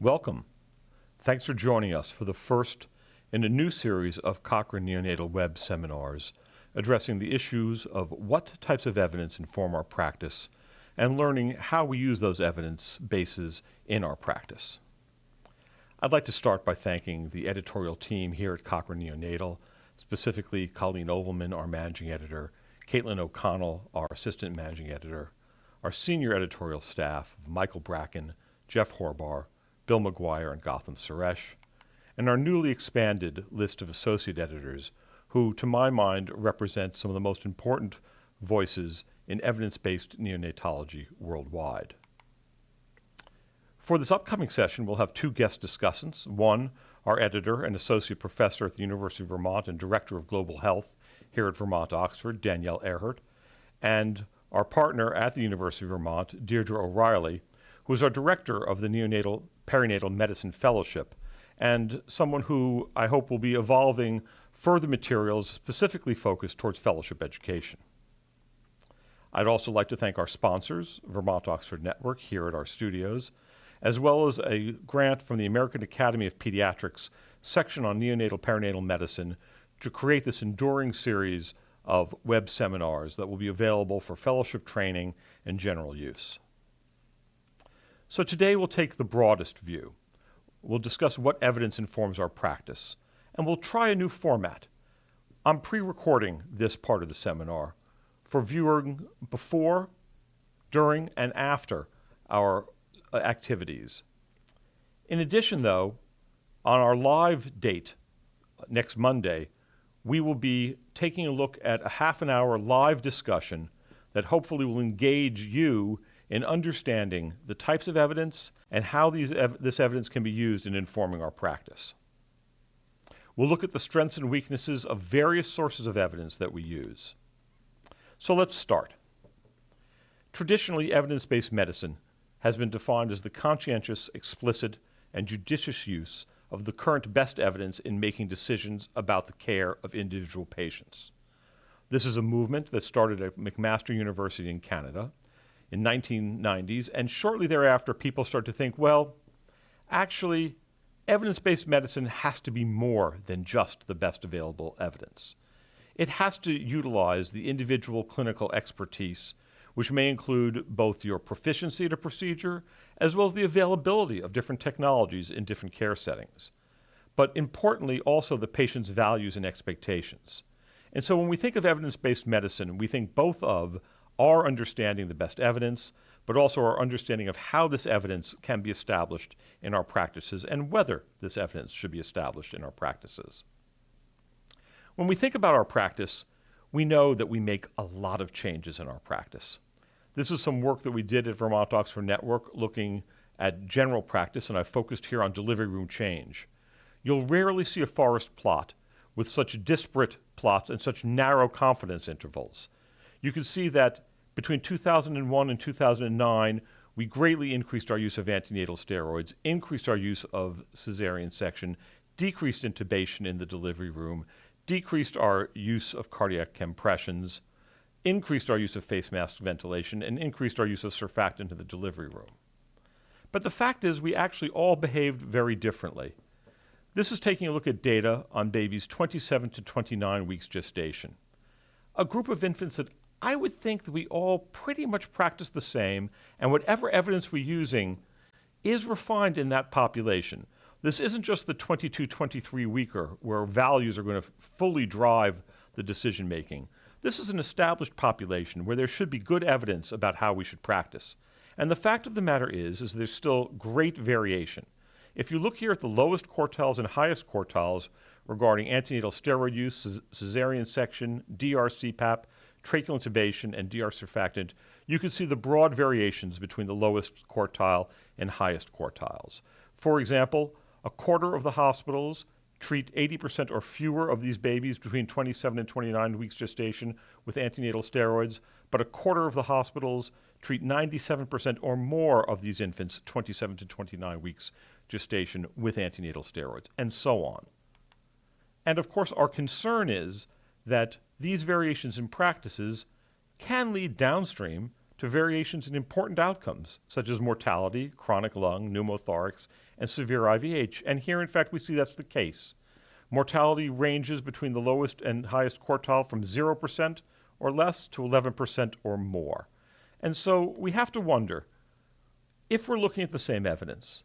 Welcome. Thanks for joining us for the first in a new series of Cochrane Neonatal Web seminars addressing the issues of what types of evidence inform our practice and learning how we use those evidence bases in our practice. I'd like to start by thanking the editorial team here at Cochrane Neonatal, specifically Colleen Ovalman, our managing editor, Caitlin O'Connell, our assistant managing editor, our senior editorial staff of Michael Bracken, Jeff Horbar, Bill McGuire, and Gotham Suresh, and our newly expanded list of associate editors who, to my mind, represent some of the most important voices in evidence-based neonatology worldwide. For this upcoming session, we'll have two guest discussants. One, our editor and associate professor at the University of Vermont and director of global health here at Vermont Oxford, Danielle Ehrhart, and our partner at the University of Vermont, Deirdre O'Reilly, who is our director of the Neonatal Perinatal Medicine Fellowship, and someone who I hope will be evolving further materials specifically focused towards fellowship education. I'd also like to thank our sponsors, Vermont Oxford Network, here at our studios, as well as a grant from the American Academy of Pediatrics section on neonatal perinatal medicine to create this enduring series of web seminars that will be available for fellowship training and general use. So today we'll take the broadest view. We'll discuss what evidence informs our practice, and we'll try a new format. I'm pre-recording this part of the seminar for viewing before, during, and after our activities. In addition, though, on our live date next Monday, we will be taking a look at a half-an-hour live discussion that hopefully will engage you in understanding the types of evidence and how this evidence can be used in informing our practice. We'll look at the strengths and weaknesses of various sources of evidence that we use. So let's start. Traditionally, evidence-based medicine has been defined as the conscientious, explicit, and judicious use of the current best evidence in making decisions about the care of individual patients. This is a movement that started at McMaster University in Canada in 1990s, and shortly thereafter people started to think, well, actually, evidence-based medicine has to be more than just the best available evidence. It has to utilize the individual clinical expertise, which may include both your proficiency at a procedure as well as the availability of different technologies in different care settings, but importantly also the patient's values and expectations. And so when we think of evidence-based medicine, we think both of our understanding the best evidence, but also our understanding of how this evidence can be established in our practices and whether this evidence should be established in our practices. When we think about our practice, we know that we make a lot of changes in our practice. This is some work that we did at Vermont Oxford Network looking at general practice, and I've focused here on delivery room change. You'll rarely see a forest plot with such disparate plots and such narrow confidence intervals. You can see that between 2001 and 2009, we greatly increased our use of antenatal steroids, increased our use of cesarean section, decreased intubation in the delivery room, decreased our use of cardiac compressions, increased our use of face mask ventilation, and increased our use of surfactant in the delivery room. But the fact is we actually all behaved very differently. This is taking a look at data on babies 27 to 29 weeks gestation. A group of infants that I would think that we all pretty much practice the same, and whatever evidence we're using is refined in that population. This isn't just the 22, 23 weeker where values are going to fully drive the decision making. This is an established population where there should be good evidence about how we should practice. And the fact of the matter is there's still great variation. If you look here at the lowest quartiles and highest quartiles regarding antenatal steroid use, cesarean section, DR CPAP, tracheal intubation, and DR surfactant, you can see the broad variations between the lowest quartile and highest quartiles. For example, a quarter of the hospitals treat 80% or fewer of these babies between 27 and 29 weeks gestation with antenatal steroids, but a quarter of the hospitals treat 97% or more of these infants 27 to 29 weeks gestation with antenatal steroids, and so on. And of course, our concern is that these variations in practices can lead downstream to variations in important outcomes, such as mortality, chronic lung, pneumothorax, and severe IVH. And here, in fact, we see that's the case. Mortality ranges between the lowest and highest quartile from 0% or less to 11% or more. And so we have to wonder, if we're looking at the same evidence,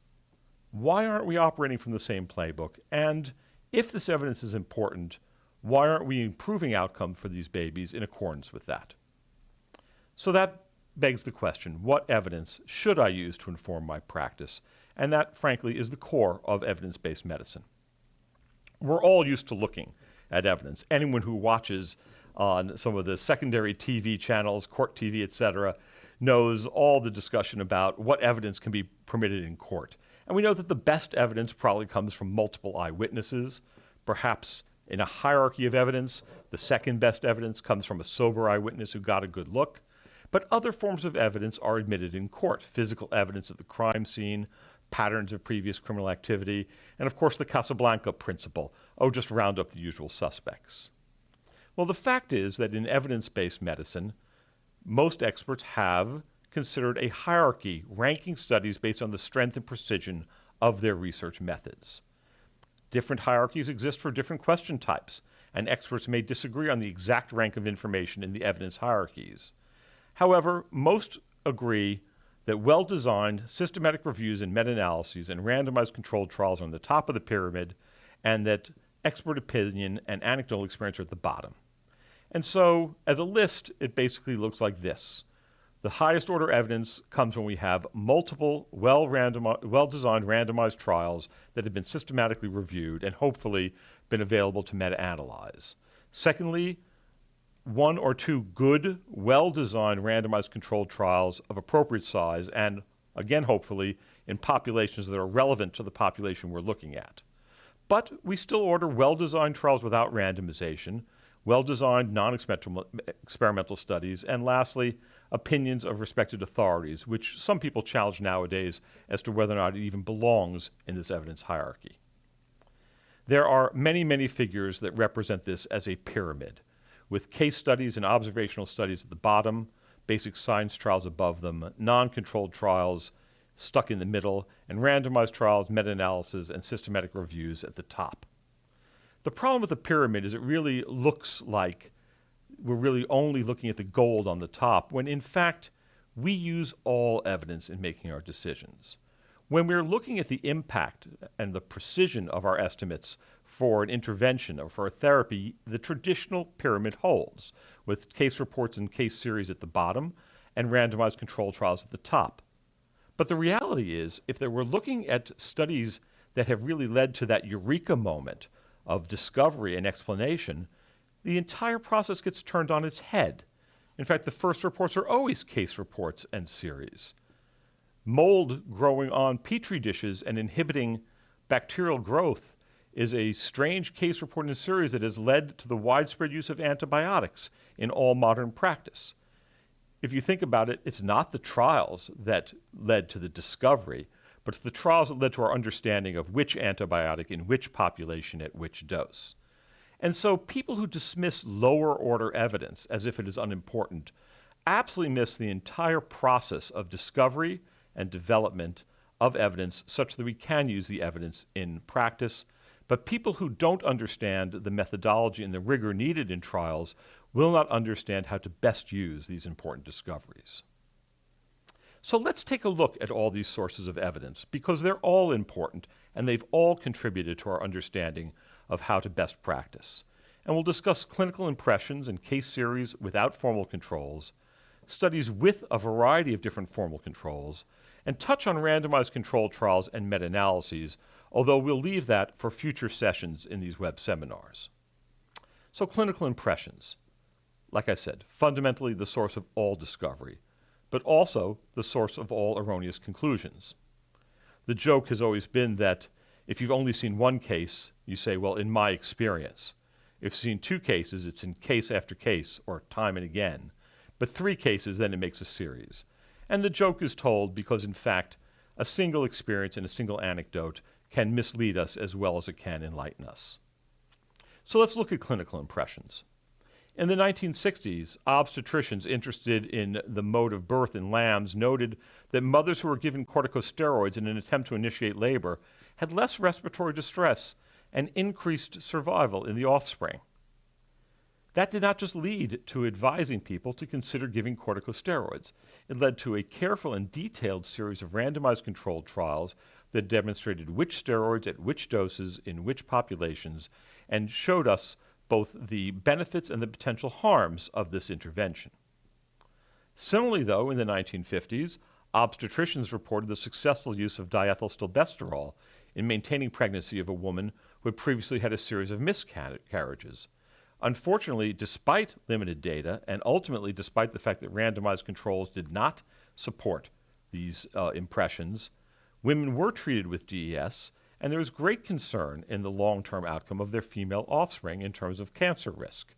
why aren't we operating from the same playbook? And if this evidence is important, why aren't we improving outcome for these babies in accordance with that? So that begs the question, what evidence should I use to inform my practice? And that, frankly, is the core of evidence-based medicine. We're all used to looking at evidence. Anyone who watches on some of the secondary TV channels, court TV, etc., knows all the discussion about what evidence can be permitted in court. And we know that the best evidence probably comes from multiple eyewitnesses. Perhaps in a hierarchy of evidence, the second best evidence comes from a sober eyewitness who got a good look. But other forms of evidence are admitted in court: physical evidence at the crime scene, patterns of previous criminal activity, and of course the Casablanca principle, just round up the usual suspects. Well, the fact is that in evidence-based medicine, most experts have considered a hierarchy, ranking studies based on the strength and precision of their research methods. Different hierarchies exist for different question types, and experts may disagree on the exact rank of information in the evidence hierarchies. However, most agree that well-designed systematic reviews and meta-analyses and randomized controlled trials are on the top of the pyramid, and that expert opinion and anecdotal experience are at the bottom. And so, as a list, it basically looks like this. The highest order evidence comes when we have multiple well-designed randomized trials that have been systematically reviewed and hopefully been available to meta-analyze. Secondly, one or two good, well-designed randomized controlled trials of appropriate size and, again, hopefully, in populations that are relevant to the population we're looking at. But we still order well-designed trials without randomization, well-designed non-experimental studies, and lastly, opinions of respected authorities, which some people challenge nowadays as to whether or not it even belongs in this evidence hierarchy. There are many, many figures that represent this as a pyramid, with case studies and observational studies at the bottom, basic science trials above them, non-controlled trials stuck in the middle, and randomized trials, meta-analysis, and systematic reviews at the top. The problem with the pyramid is it really looks like we're really only looking at the gold on the top, when in fact we use all evidence in making our decisions. When we're looking at the impact and the precision of our estimates for an intervention or for a therapy, the traditional pyramid holds, with case reports and case series at the bottom and randomized controlled trials at the top. But the reality is, if we're looking at studies that have really led to that eureka moment of discovery and explanation, the entire process gets turned on its head. In fact, the first reports are always case reports and series. Mold growing on petri dishes and inhibiting bacterial growth is a strange case report and series that has led to the widespread use of antibiotics in all modern practice. If you think about it, it's not the trials that led to the discovery, but it's the trials that led to our understanding of which antibiotic in which population at which dose. And so people who dismiss lower order evidence as if it is unimportant absolutely miss the entire process of discovery and development of evidence such that we can use the evidence in practice. But people who don't understand the methodology and the rigor needed in trials will not understand how to best use these important discoveries. So let's take a look at all these sources of evidence, because they're all important and they've all contributed to our understanding of how to best practice. And we'll discuss clinical impressions and case series without formal controls, studies with a variety of different formal controls, and touch on randomized controlled trials and meta-analyses, although we'll leave that for future sessions in these web seminars. So clinical impressions, like I said, fundamentally the source of all discovery, but also the source of all erroneous conclusions. The joke has always been that if you've only seen one case, you say, well, in my experience. If you've seen two cases, it's in case after case, or time and again. But three cases, then it makes a series. And the joke is told because, in fact, a single experience and a single anecdote can mislead us as well as it can enlighten us. So let's look at clinical impressions. In the 1960s, obstetricians interested in the mode of birth in lambs noted that mothers who were given corticosteroids in an attempt to initiate labor had less respiratory distress and increased survival in the offspring. That did not just lead to advising people to consider giving corticosteroids. It led to a careful and detailed series of randomized controlled trials that demonstrated which steroids at which doses in which populations and showed us both the benefits and the potential harms of this intervention. Similarly, though, in the 1950s, obstetricians reported the successful use of diethylstilbestrol in maintaining pregnancy of a woman who had previously had a series of miscarriages. Unfortunately, despite limited data, and ultimately despite the fact that randomized controls did not support these impressions, women were treated with DES, and there was great concern in the long-term outcome of their female offspring in terms of cancer risk.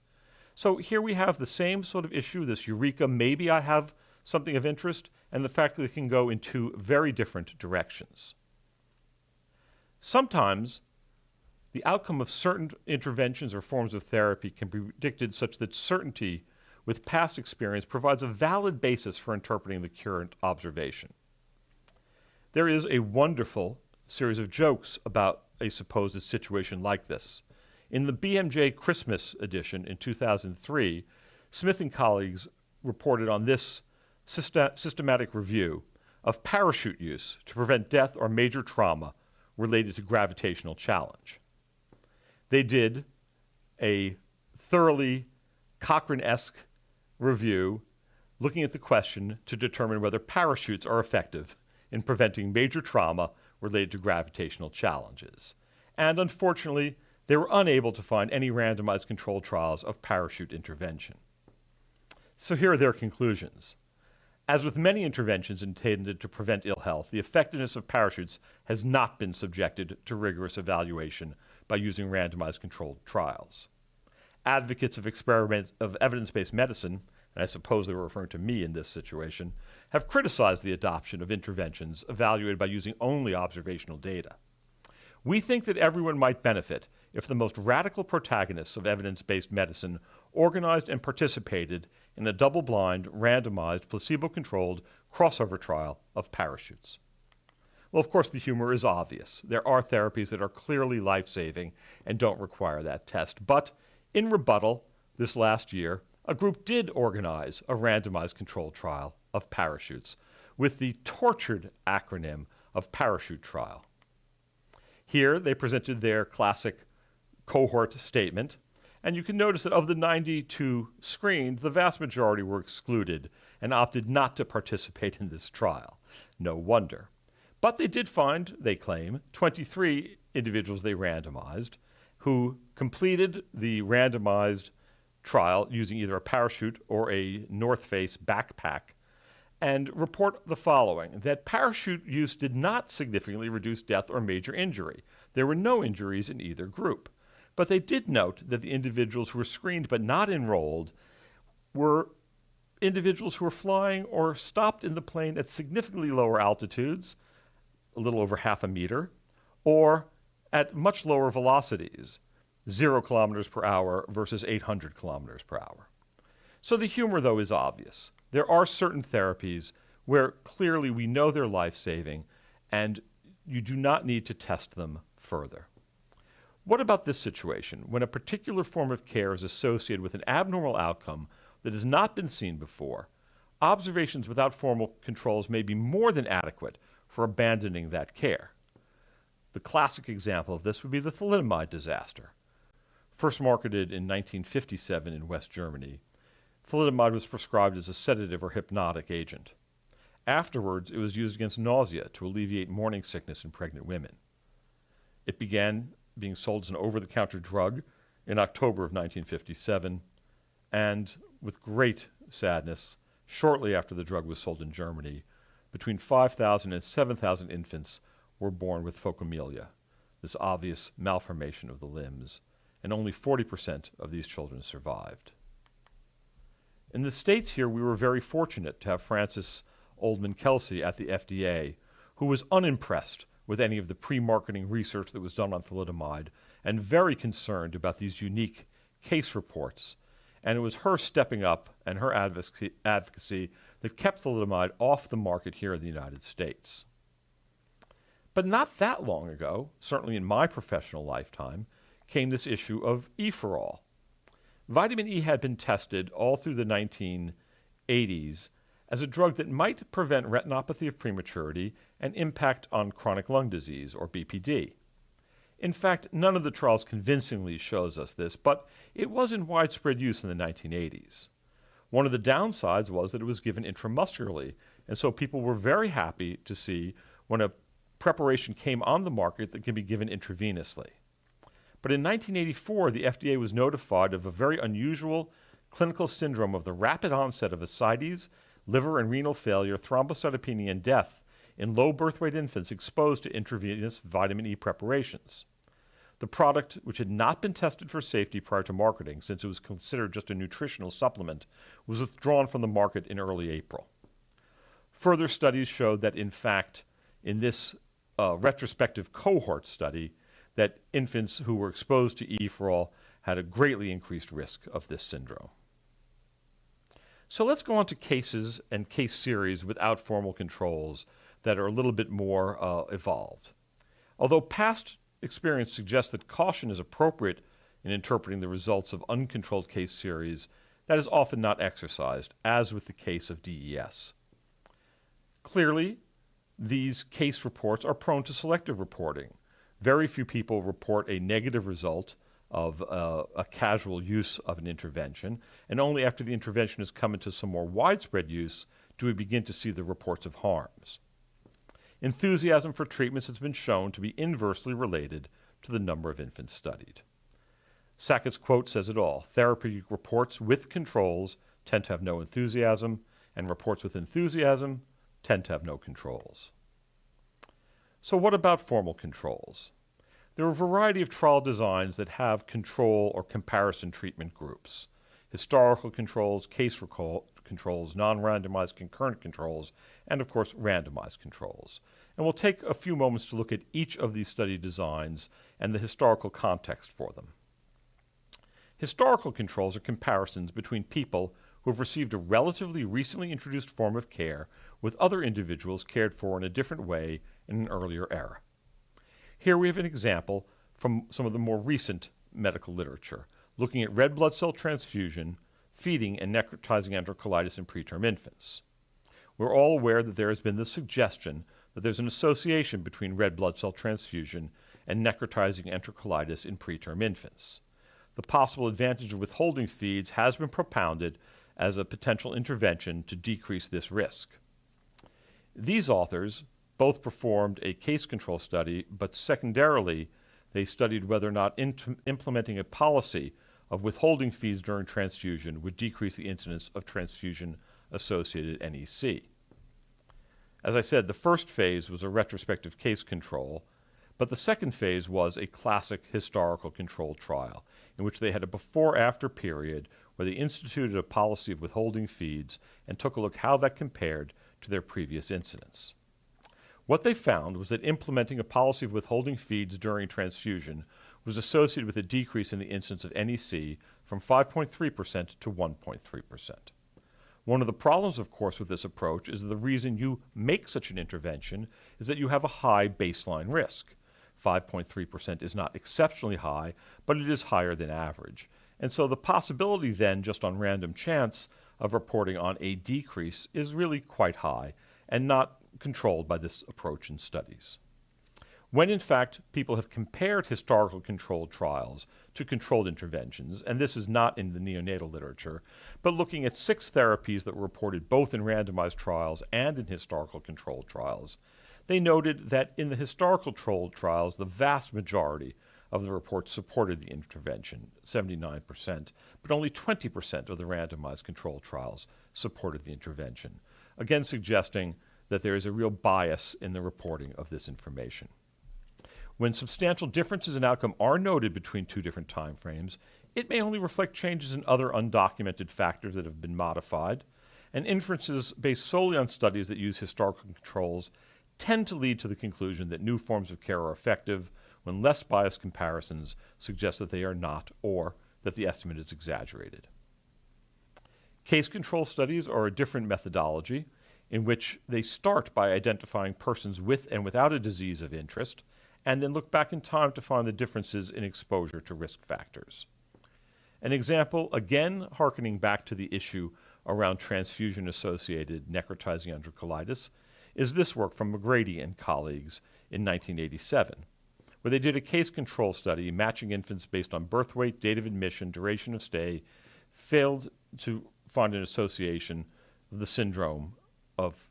So here we have the same sort of issue, this eureka, maybe I have something of interest, and the fact that it can go in two very different directions. Sometimes the outcome of certain interventions or forms of therapy can be predicted such that certainty with past experience provides a valid basis for interpreting the current observation. There is a wonderful series of jokes about a supposed situation like this. In the BMJ Christmas edition in 2003, Smith and colleagues reported on this systematic review of parachute use to prevent death or major trauma related to gravitational challenge. They did a thoroughly Cochrane-esque review looking at the question to determine whether parachutes are effective in preventing major trauma related to gravitational challenges. And unfortunately, they were unable to find any randomized controlled trials of parachute intervention. So here are their conclusions. As with many interventions intended to prevent ill health, the effectiveness of parachutes has not been subjected to rigorous evaluation by using randomized controlled trials. Advocates of evidence-based medicine, and I suppose they were referring to me in this situation, have criticized the adoption of interventions evaluated by using only observational data. We think that everyone might benefit if the most radical protagonists of evidence-based medicine organized and participated in a double-blind, randomized, placebo-controlled crossover trial of parachutes. Well, of course, the humor is obvious. There are therapies that are clearly life-saving and don't require that test. But in rebuttal, this last year, a group did organize a randomized controlled trial of parachutes with the tortured acronym of parachute trial. Here, they presented their classic cohort statement, and you can notice that of the 92 screened, the vast majority were excluded and opted not to participate in this trial. No wonder. But they did find, they claim, 23 individuals they randomized who completed the randomized trial using either a parachute or a North Face backpack and report the following, that parachute use did not significantly reduce death or major injury. There were no injuries in either group. But they did note that the individuals who were screened but not enrolled were individuals who were flying or stopped in the plane at significantly lower altitudes, a little over half a meter, or at much lower velocities, 0 kilometers per hour versus 800 kilometers per hour. So the humor, though, is obvious. There are certain therapies where clearly we know they're life-saving, and you do not need to test them further. What about this situation, when a particular form of care is associated with an abnormal outcome that has not been seen before? Observations without formal controls may be more than adequate for abandoning that care. The classic example of this would be the thalidomide disaster. First marketed in 1957 in West Germany, thalidomide was prescribed as a sedative or hypnotic agent. Afterwards, it was used against nausea to alleviate morning sickness in pregnant women. It began being sold as an over-the-counter drug in October of 1957, and with great sadness, shortly after the drug was sold in Germany, between 5,000 and 7,000 infants were born with phocomelia, this obvious malformation of the limbs, and only 40% of these children survived. In the States here, we were very fortunate to have Francis Oldman Kelsey at the FDA, who was unimpressed with any of the pre-marketing research that was done on thalidomide and very concerned about these unique case reports and it was her stepping up and her advocacy that kept thalidomide off the market here in the United States. But not that long ago, certainly in my professional lifetime, came this issue of E-for-all. Vitamin E had been tested all through the 1980s as a drug that might prevent retinopathy of prematurity and impact on chronic lung disease, or BPD. In fact, none of the trials convincingly shows us this, but it was in widespread use in the 1980s. One of the downsides was that it was given intramuscularly, and so people were very happy to see when a preparation came on the market that can be given intravenously. But in 1984, the FDA was notified of a very unusual clinical syndrome of the rapid onset of ascites, liver and renal failure, thrombocytopenia, and death in low birth weight infants exposed to intravenous vitamin E preparations. The product, which had not been tested for safety prior to marketing, since it was considered just a nutritional supplement, was withdrawn from the market in early April. Further studies showed that, in fact, in this retrospective cohort study, that infants who were exposed to E-for-all had a greatly increased risk of this syndrome. So let's go on to cases and case series without formal controls that are a little bit more evolved. Although past experience suggests that caution is appropriate in interpreting the results of uncontrolled case series, that is often not exercised, as with the case of DES. Clearly, these case reports are prone to selective reporting. Very few people report a negative result of a casual use of an intervention, and only after the intervention has come into some more widespread use do we begin to see the reports of harms. Enthusiasm for treatments has been shown to be inversely related to the number of infants studied. Sackett's quote says it all: therapeutic reports with controls tend to have no enthusiasm, and reports with enthusiasm tend to have no controls. So what about formal controls? There are a variety of trial designs that have control or comparison treatment groups: historical controls, case controls, non-randomized concurrent controls, and of course randomized controls. And we'll take a few moments to look at each of these study designs and the historical context for them. Historical controls are comparisons between people who have received a relatively recently introduced form of care with other individuals cared for in a different way in an earlier era. Here we have an example from some of the more recent medical literature, looking at red blood cell transfusion, feeding, and necrotizing enterocolitis in preterm infants. We're all aware that there has been the suggestion that there's an association between red blood cell transfusion and necrotizing enterocolitis in preterm infants. The possible advantage of withholding feeds has been propounded as a potential intervention to decrease this risk. These authors both performed a case control study, but secondarily, they studied whether or not implementing a policy of withholding feeds during transfusion would decrease the incidence of transfusion-associated NEC. As I said, the first phase was a retrospective case control, but the second phase was a classic historical control trial, in which they had a before-after period where they instituted a policy of withholding feeds and took a look how that compared to their previous incidence. What they found was that implementing a policy of withholding feeds during transfusion was associated with a decrease in the incidence of NEC from 5.3% to 1.3%. One of the problems, of course, with this approach is that the reason you make such an intervention is that you have a high baseline risk. 5.3% is not exceptionally high, but it is higher than average. And so the possibility then, just on random chance, of reporting on a decrease is really quite high and not controlled by this approach in studies. When in fact people have compared historical controlled trials to controlled interventions, and this is not in the neonatal literature, but looking at 6 therapies that were reported both in randomized trials and in historical controlled trials, they noted that in the historical controlled trials, the vast majority of the reports supported the intervention, 79%, but only 20% of the randomized controlled trials supported the intervention, again suggesting that there is a real bias in the reporting of this information. When substantial differences in outcome are noted between 2 different time frames, it may only reflect changes in other undocumented factors that have been modified, and inferences based solely on studies that use historical controls tend to lead to the conclusion that new forms of care are effective when less biased comparisons suggest that they are not, or that the estimate is exaggerated. Case control studies are a different methodology in which they start by identifying persons with and without a disease of interest, and then look back in time to find the differences in exposure to risk factors. An example, again hearkening back to the issue around transfusion-associated necrotizing enterocolitis, is this work from McGrady and colleagues in 1987, where they did a case control study matching infants based on birth weight, date of admission, duration of stay, failed to find an association of the syndrome of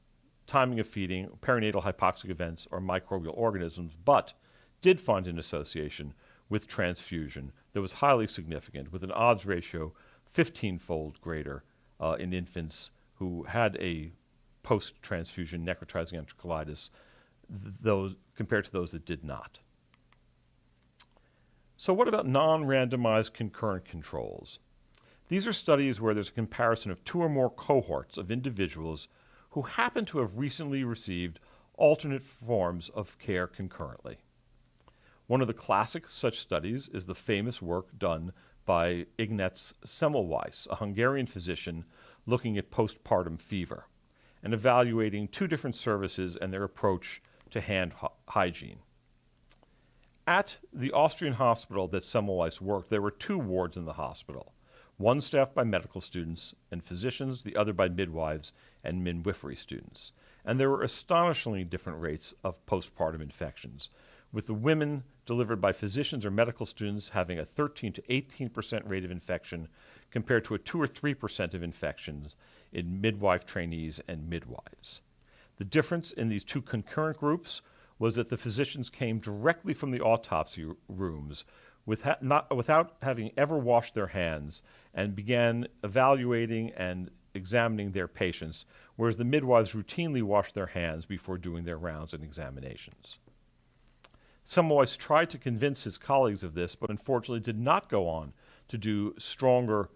timing of feeding, perinatal hypoxic events, or microbial organisms, but did find an association with transfusion that was highly significant, with an odds ratio 15-fold greater in infants who had a post-transfusion necrotizing enterocolitis compared to those that did not. So what about non-randomized concurrent controls? These are studies where there's a comparison of two or more cohorts of individuals who happen to have recently received alternate forms of care concurrently. One of the classic such studies is the famous work done by Ignaz Semmelweis, a Hungarian physician looking at postpartum fever and evaluating two different services and their approach to hand hygiene. At the Austrian hospital that Semmelweis worked, there were two wards in the hospital, one staffed by medical students and physicians, the other by midwives and midwifery students. And there were astonishingly different rates of postpartum infections, with the women delivered by physicians or medical students having a 13 to 18% rate of infection compared to a 2 or 3% of infections in midwife trainees and midwives. The difference in these two concurrent groups was that the physicians came directly from the autopsy rooms without having ever washed their hands and began evaluating and examining their patients, whereas the midwives routinely washed their hands before doing their rounds and examinations. Semmelweis tried to convince his colleagues of this, but unfortunately did not go on to do stronger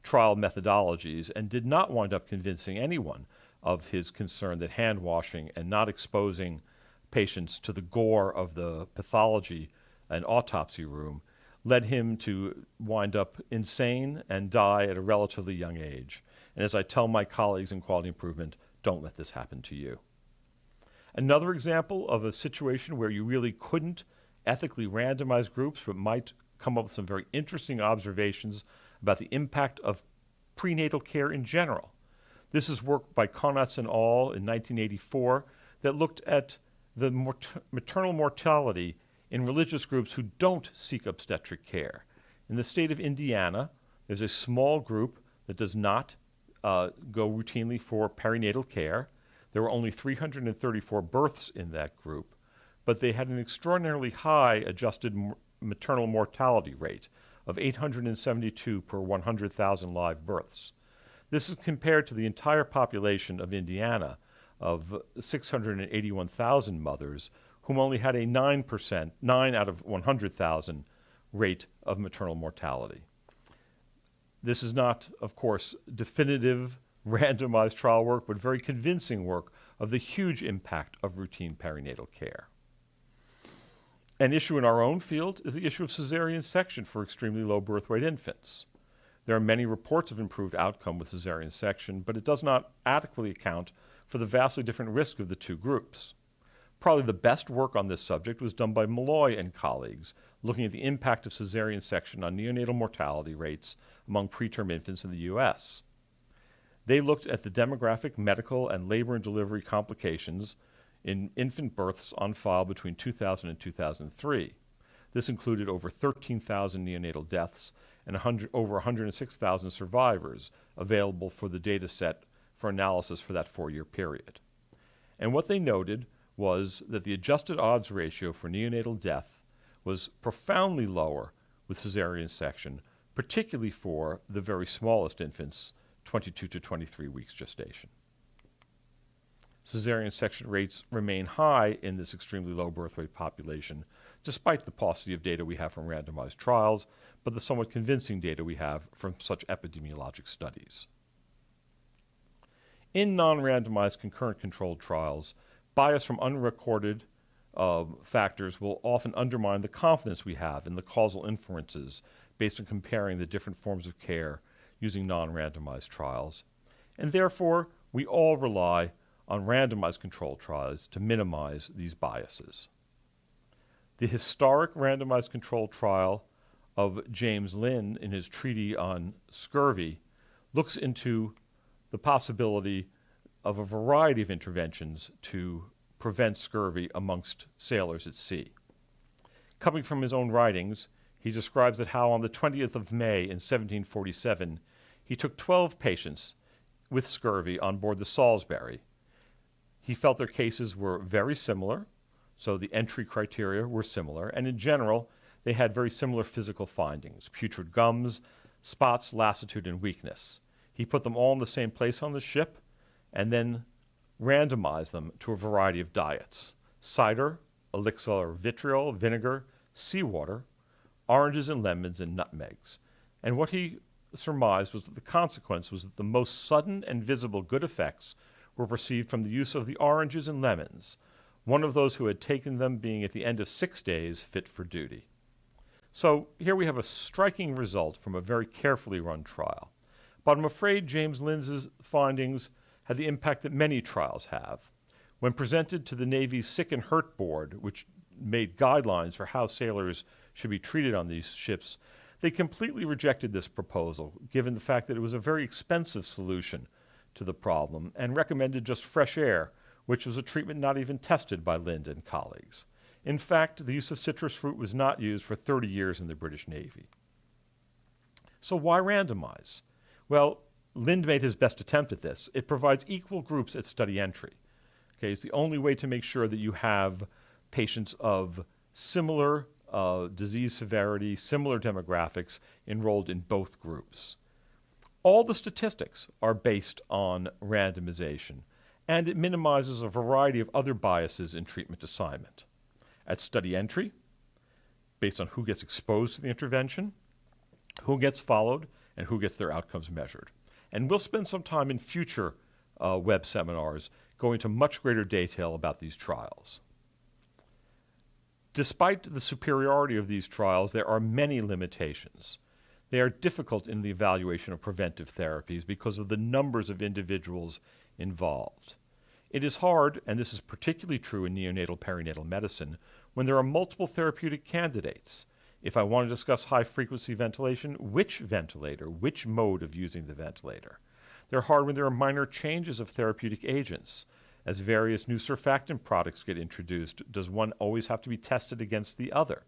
trial methodologies and did not wind up convincing anyone of his concern that hand washing and not exposing patients to the gore of the pathology and autopsy room led him to wind up insane and die at a relatively young age. And as I tell my colleagues in quality improvement, don't let this happen to you. Another example of a situation where you really couldn't ethically randomize groups but might come up with some very interesting observations about the impact of prenatal care in general. This is work by Konatz et al. In 1984 that looked at the maternal mortality in religious groups who don't seek obstetric care. In the state of Indiana, there's a small group that does not go routinely for perinatal care. There were only 334 births in that group, but they had an extraordinarily high adjusted maternal mortality rate of 872 per 100,000 live births. This is compared to the entire population of Indiana of 681,000 mothers, whom only had a 9%, 9 out of 100,000 rate of maternal mortality. This is not, of course, definitive randomized trial work, but very convincing work of the huge impact of routine perinatal care. An issue in our own field is the issue of cesarean section for extremely low birth weight infants. There are many reports of improved outcome with cesarean section, but it does not adequately account for the vastly different risk of the two groups. Probably the best work on this subject was done by Malloy and colleagues, looking at the impact of cesarean section on neonatal mortality rates among preterm infants in the U.S. They looked at the demographic, medical, and labor and delivery complications in infant births on file between 2000 and 2003. This included over 13,000 neonatal deaths and over 106,000 survivors available for the data set for analysis for that 4-year period. And what they noted was that the adjusted odds ratio for neonatal death was profoundly lower with cesarean section, particularly for the very smallest infants, 22 to 23 weeks gestation. Cesarean section rates remain high in this extremely low birth weight population, despite the paucity of data we have from randomized trials, but the somewhat convincing data we have from such epidemiologic studies. In non-randomized concurrent controlled trials, bias from unrecorded factors will often undermine the confidence we have in the causal inferences based on comparing the different forms of care using non-randomized trials, and therefore we all rely on randomized controlled trials to minimize these biases. The historic randomized controlled trial of James Lind in his treatise on scurvy looks into the possibility of a variety of interventions to prevent scurvy amongst sailors at sea. Coming from his own writings, he describes that how on the 20th of May in 1747, he took 12 patients with scurvy on board the Salisbury. He felt their cases were very similar, so the entry criteria were similar, and in general, they had very similar physical findings: putrid gums, spots, lassitude, and weakness. He put them all in the same place on the ship and then randomized them to a variety of diets: cider, elixir or vitriol, vinegar, seawater, oranges and lemons, and nutmegs. And what he surmised was that the consequence was that the most sudden and visible good effects were perceived from the use of the oranges and lemons, one of those who had taken them being at the end of 6 days fit for duty. So here we have a striking result from a very carefully run trial. But I'm afraid James Lind's findings had the impact that many trials have. When presented to the Navy's Sick and Hurt Board, which made guidelines for how sailors should be treated on these ships, they completely rejected this proposal, given the fact that it was a very expensive solution to the problem, and recommended just fresh air, which was a treatment not even tested by Lind and colleagues. In fact, the use of citrus fruit was not used for 30 years in the British Navy. So why randomize? Well, Lind made his best attempt at this. It provides equal groups at study entry. Okay, it's the only way to make sure that you have patients of similar disease severity, similar demographics enrolled in both groups. All the statistics are based on randomization, and it minimizes a variety of other biases in treatment assignment. At study entry, based on who gets exposed to the intervention, who gets followed, and who gets their outcomes measured. And we'll spend some time in future web seminars going into much greater detail about these trials. Despite the superiority of these trials, there are many limitations. They are difficult in the evaluation of preventive therapies because of the numbers of individuals involved. It is hard, and this is particularly true in neonatal perinatal medicine, when there are multiple therapeutic candidates. If I want to discuss high-frequency ventilation, which ventilator, which mode of using the ventilator? They're hard when there are minor changes of therapeutic agents. As various new surfactant products get introduced, does one always have to be tested against the other?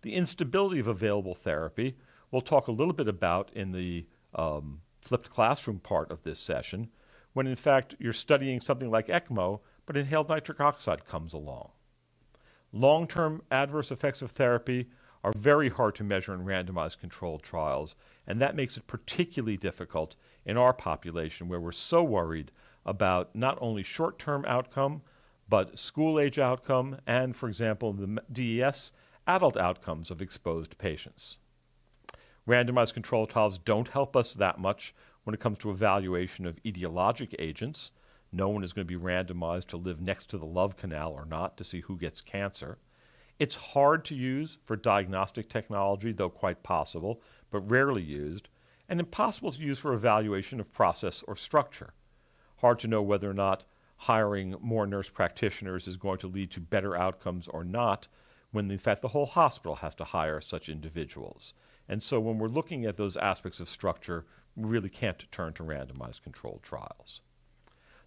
The instability of available therapy, we'll talk a little bit about in the flipped classroom part of this session, when in fact you're studying something like ECMO, but inhaled nitric oxide comes along. Long-term adverse effects of therapy are very hard to measure in randomized controlled trials, and that makes it particularly difficult in our population where we're so worried about not only short-term outcome, but school-age outcome, and, for example, the DES, adult outcomes of exposed patients. Randomized controlled trials don't help us that much when it comes to evaluation of etiologic agents. No one is going to be randomized to live next to the love canal or not to see who gets cancer. It's hard to use for diagnostic technology, though quite possible, but rarely used, and impossible to use for evaluation of process or structure. Hard to know whether or not hiring more nurse practitioners is going to lead to better outcomes or not, when in fact the whole hospital has to hire such individuals. And so when we're looking at those aspects of structure, we really can't turn to randomized controlled trials.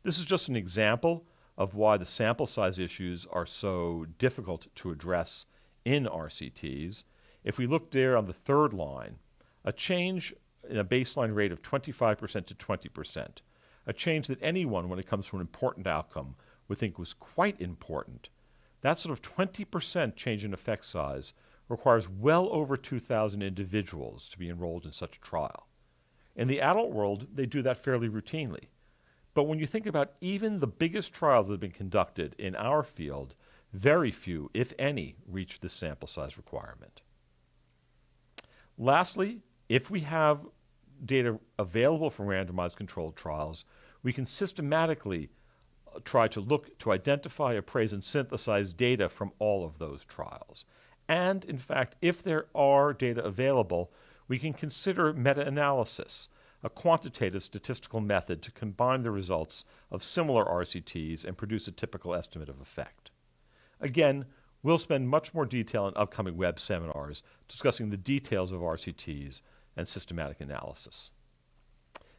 This is just an example of why the sample size issues are so difficult to address in RCTs. If we look there on the third line, a change in a baseline rate of 25% to 20%, a change that anyone, when it comes to an important outcome, would think was quite important. That sort of 20% change in effect size requires well over 2,000 individuals to be enrolled in such a trial. In the adult world, they do that fairly routinely. But when you think about even the biggest trials that have been conducted in our field, very few, if any, reach this sample size requirement. Lastly, if we have data available for randomized controlled trials, we can systematically try to look to identify, appraise, and synthesize data from all of those trials. And in fact, if there are data available, we can consider meta-analysis. a quantitative statistical method to combine the results of similar RCTs and produce a typical estimate of effect. Again, we'll spend much more detail in upcoming web seminars discussing the details of RCTs and systematic analysis.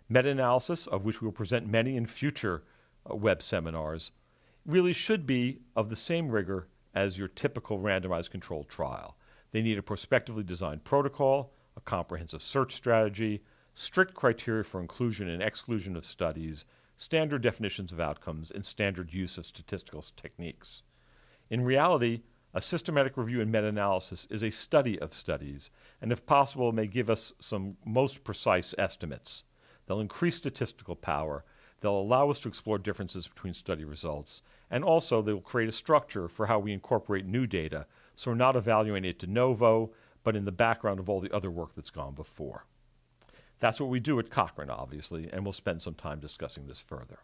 Meta-analysis, of which we will present many in future web seminars, really should be of the same rigor as your typical randomized controlled trial. They need a prospectively designed protocol, a comprehensive search strategy, strict criteria for inclusion and exclusion of studies, standard definitions of outcomes, and standard use of statistical techniques. In reality, a systematic review and meta-analysis is a study of studies, and if possible, may give us some most precise estimates. They'll increase statistical power, they'll allow us to explore differences between study results, and also they will create a structure for how we incorporate new data, so we're not evaluating it de novo, but in the background of all the other work that's gone before. That's what we do at Cochrane, obviously, and we'll spend some time discussing this further.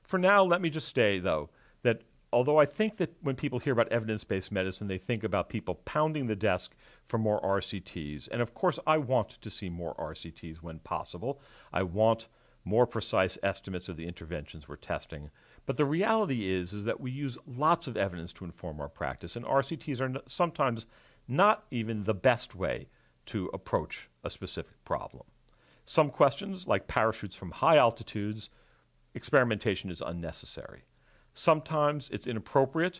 For now, let me just say, though, that although I think that when people hear about evidence-based medicine, they think about people pounding the desk for more RCTs. And of course, I want to see more RCTs when possible. I want more precise estimates of the interventions we're testing. But the reality is that we use lots of evidence to inform our practice, and RCTs are sometimes not even the best way to approach a specific problem. Some questions, like parachutes from high altitudes, experimentation is unnecessary. Sometimes it's inappropriate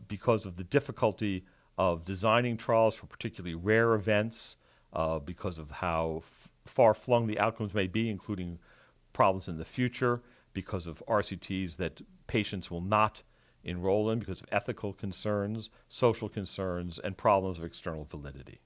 because of the difficulty of designing trials for particularly rare events, because of how far-flung the outcomes may be, including problems in the future, because of RCTs that patients will not enroll in because of ethical concerns, social concerns, and problems of external validity.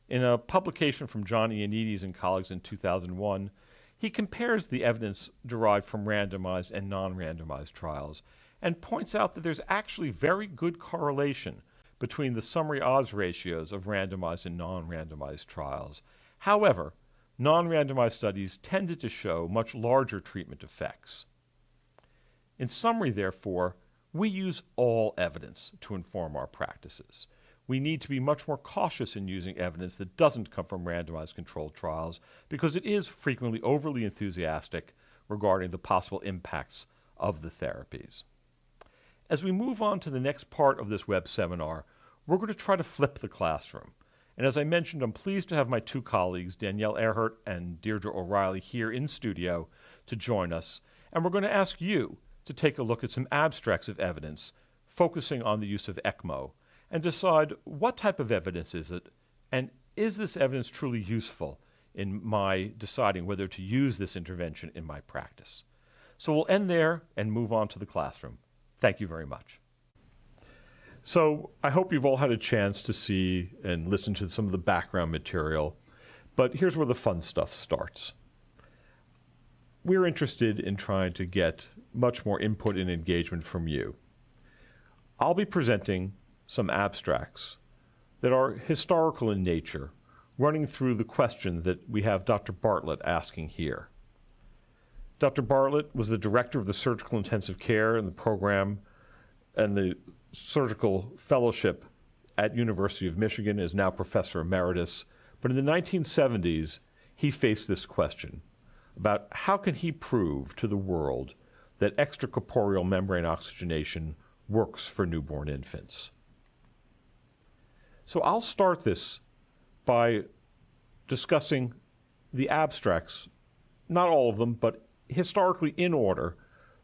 In a publication from John Ioannidis and colleagues in 2001, he compares the evidence derived from randomized and non-randomized trials and points out that there's actually very good correlation between the summary odds ratios of randomized and non-randomized trials. However, non-randomized studies tended to show much larger treatment effects. In summary, therefore, we use all evidence to inform our practices. We need to be much more cautious in using evidence that doesn't come from randomized controlled trials because it is frequently overly enthusiastic regarding the possible impacts of the therapies. As we move on to the next part of this web seminar, we're going to try to flip the classroom. And as I mentioned, I'm pleased to have my two colleagues, Danielle Ehrhart and Deirdre O'Reilly, here in studio to join us. And we're going to ask you to take a look at some abstracts of evidence focusing on the use of ECMO and decide what type of evidence is it, and is this evidence truly useful in my deciding whether to use this intervention in my practice. So we'll end there and move on to the classroom. Thank you very much. So I hope you've all had a chance to see and listen to some of the background material, but here's where the fun stuff starts. We're interested in trying to get much more input and engagement from you. I'll be presenting some abstracts that are historical in nature, running through the question that we have Dr. Bartlett asking here. Dr. Bartlett was the director of the surgical intensive care and the program and the surgical fellowship at University of Michigan, is now professor emeritus. But in the 1970s, he faced this question about how can he prove to the world that extracorporeal membrane oxygenation works for newborn infants. So I'll start this by discussing the abstracts, not all of them, but historically in order,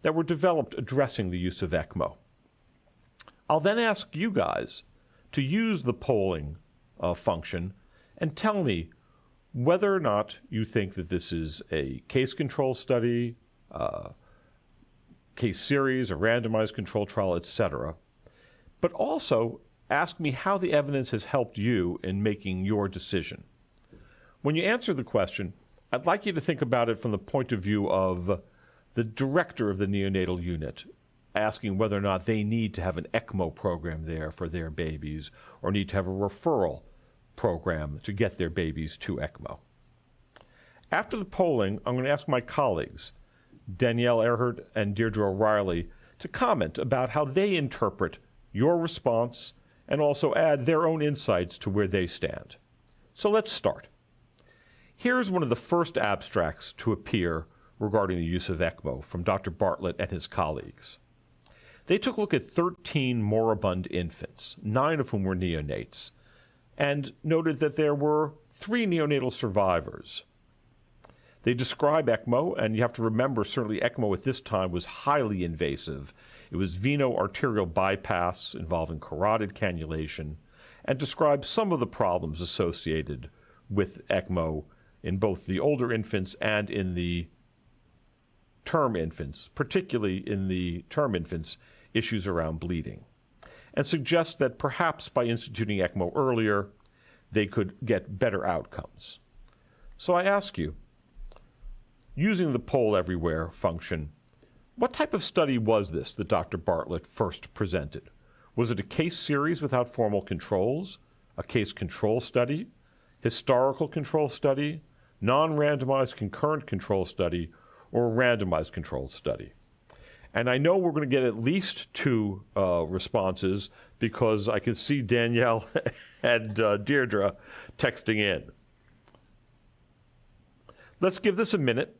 that were developed addressing the use of ECMO. I'll then ask you guys to use the polling function and tell me whether or not you think that this is a case control study, case series, a randomized control trial, etc. But also ask me how the evidence has helped you in making your decision. When you answer the question, I'd like you to think about it from the point of view of the director of the neonatal unit, asking whether or not they need to have an ECMO program there for their babies or need to have a referral program to get their babies to ECMO. After the polling, I'm going to ask my colleagues, Danielle Ehrhart and Deirdre O'Reilly, to comment about how they interpret your response and also add their own insights to where they stand. So let's start. Here's one of the first abstracts to appear regarding the use of ECMO from Dr. Bartlett and his colleagues. They took a look at 13 moribund infants, 9 of whom were neonates, and noted that there were 3 neonatal survivors. They describe ECMO, and you have to remember, certainly ECMO at this time was highly invasive. It was veno-arterial bypass involving carotid cannulation, and describe some of the problems associated with ECMO in both the older infants and in the term infants, particularly in the term infants, issues around bleeding, and suggest that perhaps by instituting ECMO earlier, they could get better outcomes. So I ask you, using the poll everywhere function, what type of study was this that Dr. Bartlett first presented? Was it a case series without formal controls, a case control study, historical control study, non-randomized concurrent control study, or a randomized controlled study? And I know we're going to get at least 2 responses because I can see Danielle and Deirdre texting in. Let's give this a minute.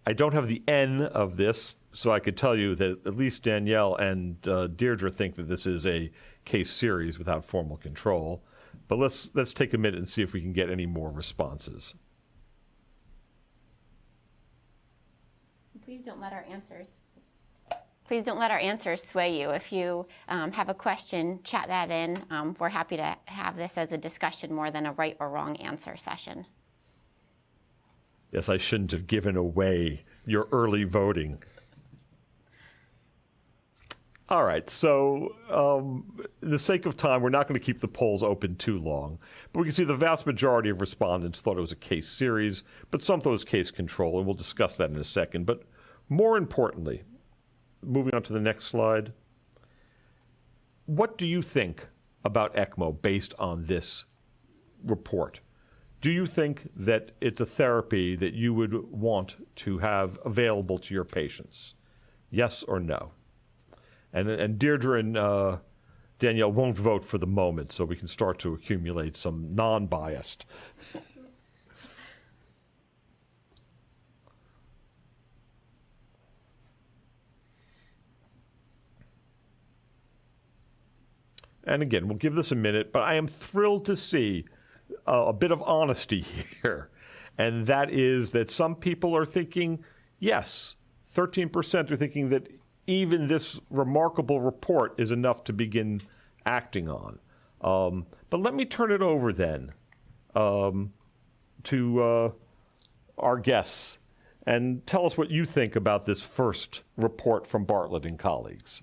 I don't have the N of this, so I could tell you that at least Danielle and Deirdre think that this is a case series without formal control. But let's take a minute and see if we can get any more responses. Please don't let our answers sway you. If you have a question, chat that in. We're happy to have this as a discussion more than a right or wrong answer session. Yes, I shouldn't have given away your early voting. All right, so in the sake of time, we're not going to keep the polls open too long. But we can see the vast majority of respondents thought it was a case series, but some thought it was case control, and we'll discuss that in a second. But more importantly, moving on to the next slide, what do you think about ECMO based on this report? Do you think that it's a therapy that you would want to have available to your patients? Yes or no? And Deirdre and Danielle won't vote for the moment, so we can start to accumulate some non-biased. And again, we'll give this a minute, but I am thrilled to see a bit of honesty here. And that is that some people are thinking, yes, 13% are thinking that even this remarkable report is enough to begin acting on. But let me turn it over then to our guests and tell us what you think about this first report from Bartlett and colleagues.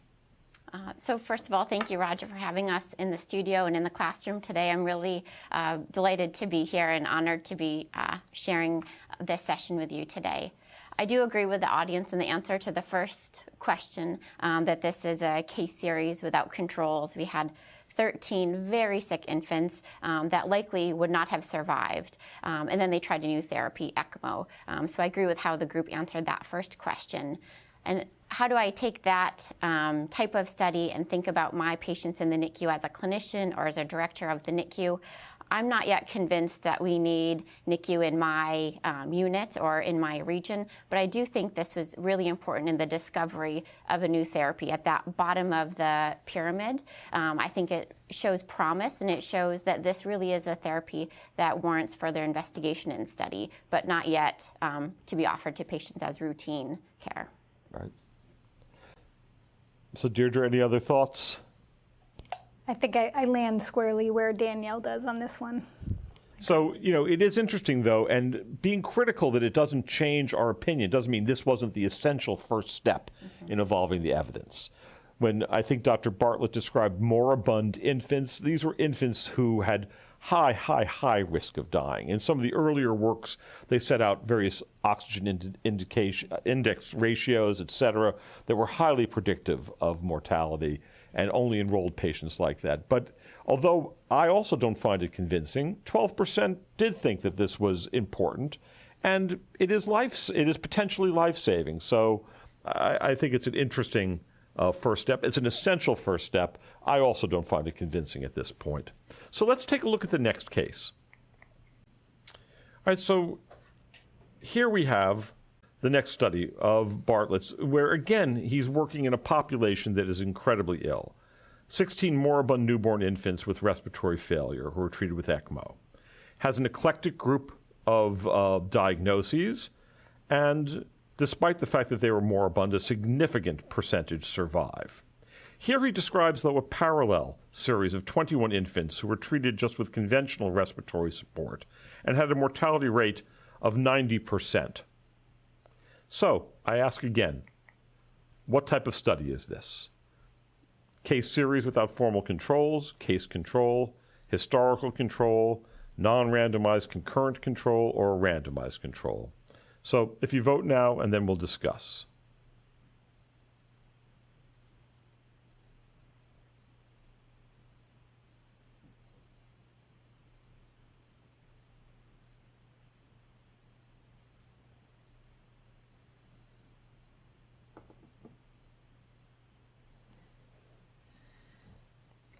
So first of all, thank you, Roger, for having us in the studio and in the classroom today. I'm really delighted to be here and honored to be sharing this session with you today. I do agree with the audience in the answer to the first question that this is a case series without controls. We had 13 very sick infants that likely would not have survived. And then they tried a new therapy, ECMO. So I agree with how the group answered that first question. And how do I take that type of study and think about my patients in the NICU as a clinician or as a director of the NICU? I'm not yet convinced that we need NICU in my unit or in my region, but I do think this was really important in the discovery of a new therapy at that bottom of the pyramid. I think it shows promise, and it shows that this really is a therapy that warrants further investigation and study, but not yet to be offered to patients as routine care. Right. So Deirdre, any other thoughts? I think I land squarely where Danielle does on this one. So, you know, it is interesting, though, and being critical that it doesn't change our opinion doesn't mean this wasn't the essential first step in evolving the evidence. When I think Dr. Bartlett described moribund infants, these were infants who had high risk of dying. In some of the earlier works, they set out various oxygen index ratios, et cetera, that were highly predictive of mortality, and only enrolled patients like that. But although I also don't find it convincing, 12% did think that this was important, and it is potentially life-saving. So I think it's an interesting first step. It's an essential first step. I also don't find it convincing at this point. So let's take a look at the next case. All right, so here we have the next study of Bartlett's, where again, he's working in a population that is incredibly ill. 16 moribund newborn infants with respiratory failure who are treated with ECMO. Has an eclectic group of diagnoses, and despite the fact that they were moribund, a significant percentage survive. Here he describes, though, a parallel series of 21 infants who were treated just with conventional respiratory support and had a mortality rate of 90%. So, I ask again, what type of study is this? Case series without formal controls, case control, historical control, non-randomized concurrent control, or a randomized control? So, if you vote now, and then we'll discuss.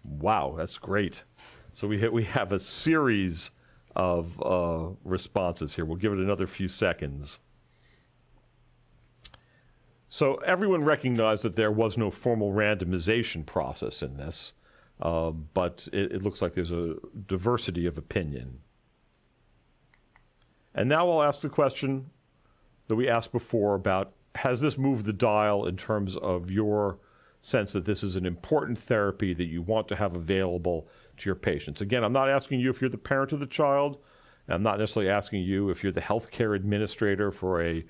Wow, that's great. So we have a series of responses here. We'll give it another few seconds. So everyone recognized that there was no formal randomization process in this, but it looks like there's a diversity of opinion. And now I'll ask the question that we asked before about, has this moved the dial in terms of your sense that this is an important therapy that you want to have available to your patients? Again, I'm not asking you if you're the parent of the child. I'm not necessarily asking you if you're the healthcare administrator for a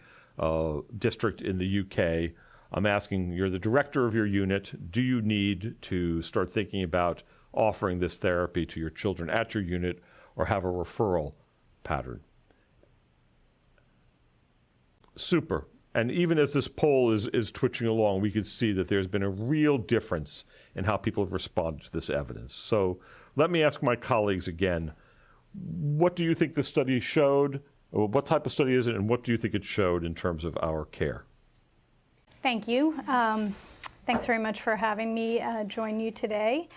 district in the UK. I'm asking, you're the director of your unit. Do you need to start thinking about offering this therapy to your children at your unit, or have a referral pattern? Super. And even as this poll is twitching along, we could see that there's been a real difference in how people have responded to this evidence. So let me ask my colleagues again, what do you think this study showed? What type of study is it, and what do you think it showed in terms of our care? Thank you. Thanks very much for having me join you today.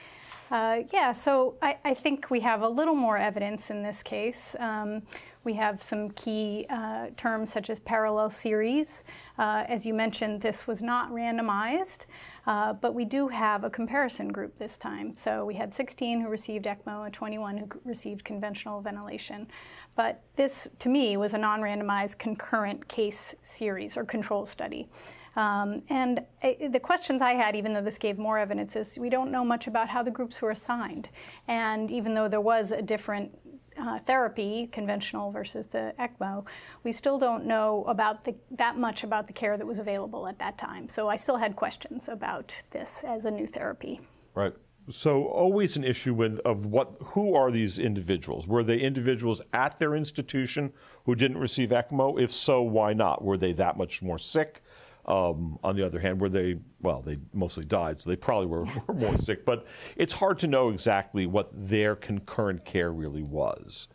So I think we have a little more evidence in this case. We have some key terms such as parallel series. As you mentioned, this was not randomized, but we do have a comparison group this time. So we had 16 who received ECMO and 21 who received conventional ventilation. But this, to me, was a non-randomized concurrent case series or control study. The questions I had, even though this gave more evidence, is we don't know much about how the groups were assigned. And even though there was a different therapy, conventional versus the ECMO, we still don't know about that much about the care that was available at that time. So I still had questions about this as a new therapy. Right. So always an issue who are these individuals? Were they individuals at their institution who didn't receive ECMO? If so, why not? Were they that much more sick? On the other hand, they mostly died, so they probably were more sick. But it's hard to know exactly what their concurrent care really was.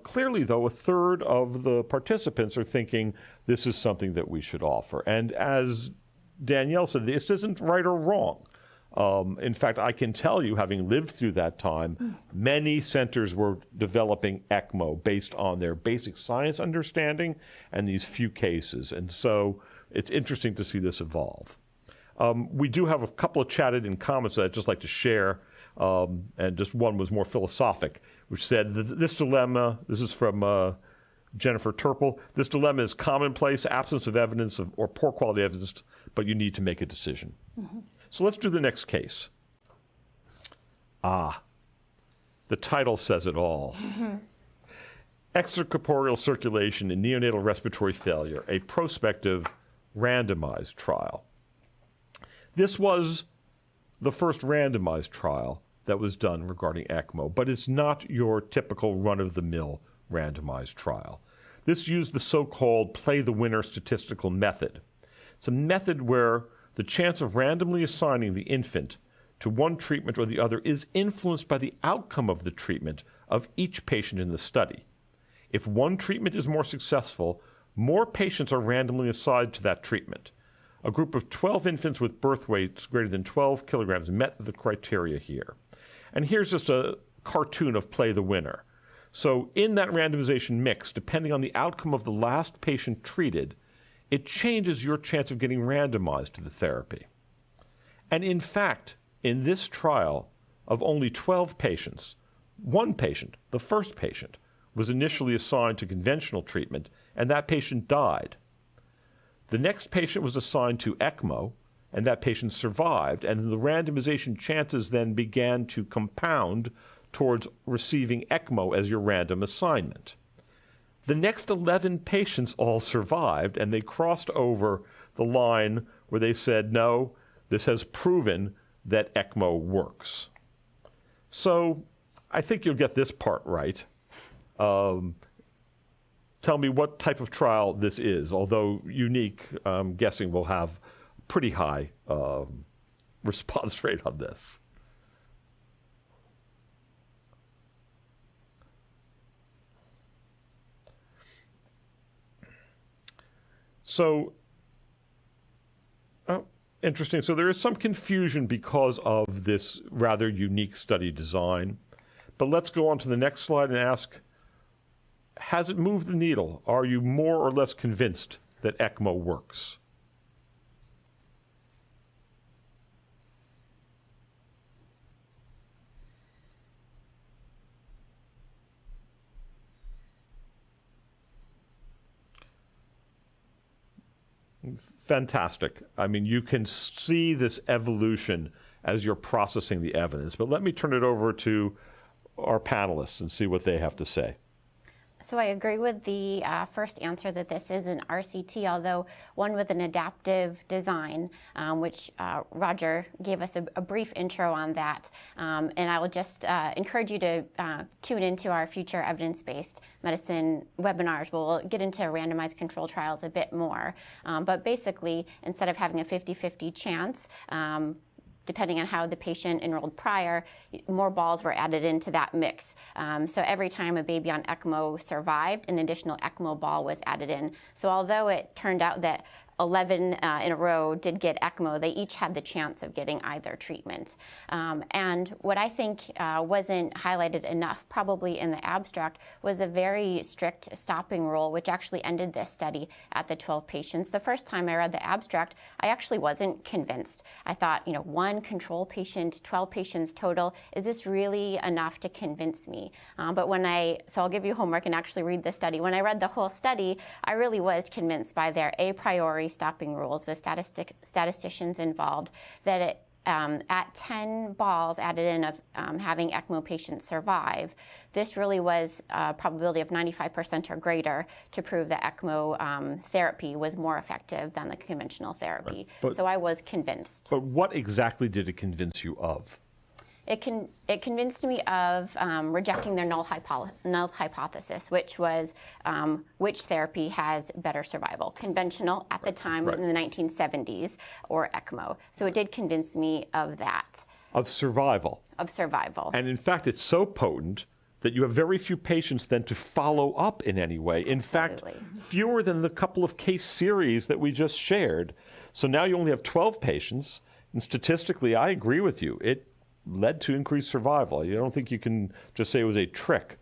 Clearly, though, a third of the participants are thinking this is something that we should offer. And as Danielle said, this isn't right or wrong. In fact, I can tell you, having lived through that time, many centers were developing ECMO based on their basic science understanding and these few cases. And so it's interesting to see this evolve. We do have a couple of chatted in comments that I'd just like to share, and just one was more philosophic, which said, this dilemma, this is from Jennifer Turple, this dilemma is commonplace, absence of evidence or poor quality evidence, but you need to make a decision. Mm-hmm. So let's do the next case. The title says it all. Mm-hmm. Extracorporeal circulation in neonatal respiratory failure, a prospective randomized trial. This was the first randomized trial that was done regarding ECMO, but it's not your typical run-of-the-mill randomized trial. This used the so-called play-the-winner statistical method. It's a method where the chance of randomly assigning the infant to one treatment or the other is influenced by the outcome of the treatment of each patient in the study. If one treatment is more successful, more patients are randomly assigned to that treatment. A group of 12 infants with birth weights greater than 12 kilograms met the criteria here. And here's just a cartoon of play the winner. So in that randomization mix, depending on the outcome of the last patient treated, it changes your chance of getting randomized to the therapy. And in fact, in this trial of only 12 patients, one patient, the first patient, was initially assigned to conventional treatment, and that patient died. The next patient was assigned to ECMO, and that patient survived, and the randomization chances then began to compound towards receiving ECMO as your random assignment. The next 11 patients all survived, and they crossed over the line where they said, no, this has proven that ECMO works. So I think you'll get this part right. Tell me what type of trial this is, although unique, I'm guessing we'll have pretty high response rate on this. So, interesting. So there is some confusion because of this rather unique study design. But let's go on to the next slide and ask, has it moved the needle? Are you more or less convinced that ECMO works? Fantastic. I mean, you can see this evolution as you're processing the evidence. But let me turn it over to our panelists and see what they have to say. So I agree with the first answer that this is an RCT, although one with an adaptive design, which Roger gave us a brief intro on that. And I will just encourage you to tune into our future evidence-based medicine webinars. We'll get into randomized control trials a bit more. But basically, instead of having a 50-50 chance, depending on how the patient enrolled prior, more balls were added into that mix. So every time a baby on ECMO survived, an additional ECMO ball was added in. So although it turned out that 11 in a row did get ECMO, they each had the chance of getting either treatment. And what I think wasn't highlighted enough, probably in the abstract, was a very strict stopping rule, which actually ended this study at the 12 patients. The first time I read the abstract, I actually wasn't convinced. I thought, you know, one control patient, 12 patients total, is this really enough to convince me? But so I'll give you homework and actually read the study. When I read the whole study, I really was convinced by their a priori stopping rules with statisticians involved that at 10 balls added in of having ECMO patients survive, this really was a probability of 95% or greater to prove that ECMO therapy was more effective than the conventional therapy. Right. So I was convinced. But what exactly did it convince you of? It convinced me of rejecting their null hypothesis, which was which therapy has better survival, conventional at the time in the 1970s or ECMO. So it did convince me of that. Of survival. Of survival. And in fact, it's so potent that you have very few patients then to follow up in any way. In fact, fewer than the couple of case series that we just shared. So now you only have 12 patients, and statistically, I agree with you. It led to increased survival. I don't think you can just say it was a trick.